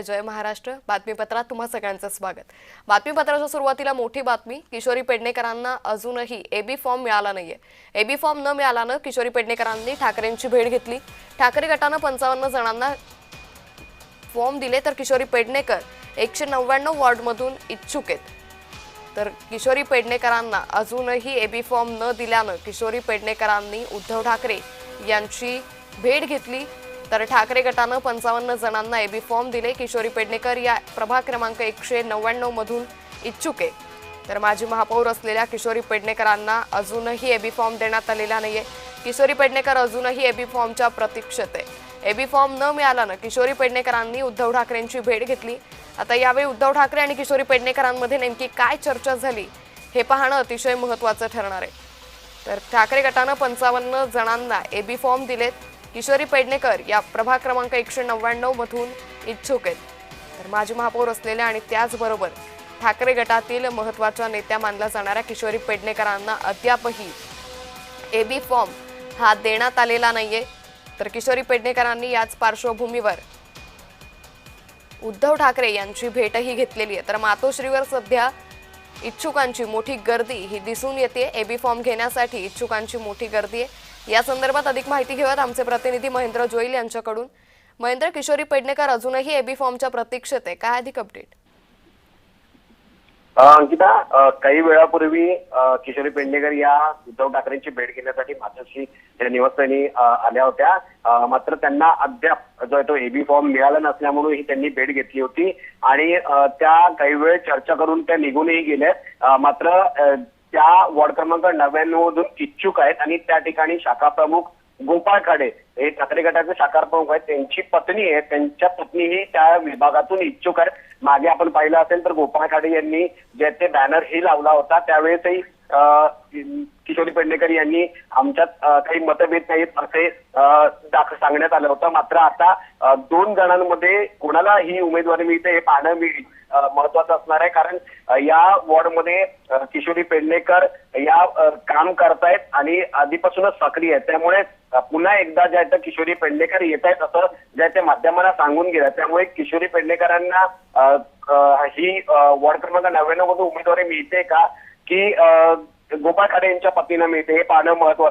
जय महाराष्ट्र बातमीपत्रात तुम्हा सगळ्यांचं स्वागत। बातमीपत्राच्या सुरुवातीला मोठी बातमी, किशोरी पेडणेकरांना अजूनही एबी फॉर्म मिळाला नाहीये। एबी फॉर्म न मिळाल्यानं किशोरी पेडणेकरांनी ठाकरेंची भेट घेतली। ठाकरे गटानं 55 जणांना फॉर्म दिले, तर किशोरी पेडणेकर 199 वॉर्डमधून इच्छुक आहेत। तर किशोरी पेडणेकरांना अजूनही एबी फॉर्म न दिल्यानं किशोरी पेडणेकरांनी उद्धव ठाकरे यांची भेट घेतली। तर ठाकरे गटानं 55 जणांना एबी फॉर्म दिले। किशोरी पेडणेकर या प्रभाग क्रमांक 199 मधून इच्छुक आहे। तर माजी महापौर असलेल्या किशोरी पेडणेकरांना अजूनही एबी फॉर्म देण्यात आलेला नाहीये। किशोरी पेडणेकर अजूनही एबी फॉर्मच्या प्रतीक्षेत आहे। एबी फॉर्म न मिळाल्यानं किशोरी पेडणेकरांनी उद्धव ठाकरेंची भेट घेतली। आता यावेळी उद्धव ठाकरे आणि किशोरी पेडणेकरांमध्ये नेमकी काय चर्चा झाली हे पाहणं अतिशय महत्त्वाचं ठरणार आहे। तर ठाकरे गटानं 55 जणांना एबी फॉर्म दिलेत। किशोरी पेडणेकर या प्रभाग क्रमांक 199 मधून इच्छुक आहेत। तर माजी महापौर असलेल्या आणि त्याचबरोबर ठाकरे गटातील महत्त्वाच्या नेत्या मानल्या जाणाऱ्या किशोरी पेडणेकरांना अद्यापही एबी फॉर्म हा देण्यात आलेला नाहीये। तर किशोरी पेडणेकरांनी याच पार्श्वभूमीवर उद्धव ठाकरे यांची भेटही घेतलेली आहे। तर मातोश्रीवर सध्या इच्छुकांची मोठी गर्दी ही दिसून येते। एबी फॉर्म घेण्यासाठी इच्छुकांची मोठी गर्दी आहे। या संदर्भात अधिक माहिती घेऊयात आमचे प्रतिनिधी महेंद्र जोईल यांच्याकडून। महेंद्र, किशोरी पेडणेकर अजूनही एबी फॉर्मच्या प्रतीक्षेत आहे, काय अधिक अपडेट? अंकिता, काही वेळापूर्वी किशोरी पेडणेकर या उद्धव ठाकरेंची भेट घेण्यासाठी मातोश्री निवासस्थानी आल्या होत्या। मात्र त्यांना अद्याप जो आहे तो एबी फॉर्म मिळाला नसल्यामुळे ही त्यांनी भेट घेतली होती आणि त्या काही वेळ चर्चा करून त्या निघूनही गेल्यात। मात्र त्या वॉर्ड क्रमांक 99 मधून इच्छुक आहेत आणि त्या ठिकाणी शाखा प्रमुख गोपाळ खाडे हे ठाकरे गटाचे शाखा प्रमुख आहेत, त्यांची पत्नी आहे, त्यांच्या पत्नीही त्या विभागातून इच्छुक आहेत। मागे आपण पाहिलं असेल तर गोपाळ खाडे यांनी जे ते बॅनर ही लावला होता, त्यावेळेसही किशोरी पेडणेकर यांनी आमच्यात काही मतभेद नाहीत असे सांगण्यात आलं होतं। मात्र आता 2 जणांमध्ये कोणाला ही उमेदवारी मिळते हे पाहणं महत्वाचं असणार आहे, कारण या वॉर्डमध्ये किशोरी पेडणेकर या काम करतायत आणि आधीपासूनच सक्रिय आहेत। त्यामुळे पुन्हा एकदा जे आहे किशोरी पेडणेकर येत आहेत असं जे ते माध्यमांना सांगून गेलं। त्यामुळे किशोरी पेडणेकरांना ही वॉर्ड क्रमांक 99 मधून उमेदवारी मिळते का की गोपाळ खाडे यांच्या पत्नीला मिळते हे पाहणं महत्वाचं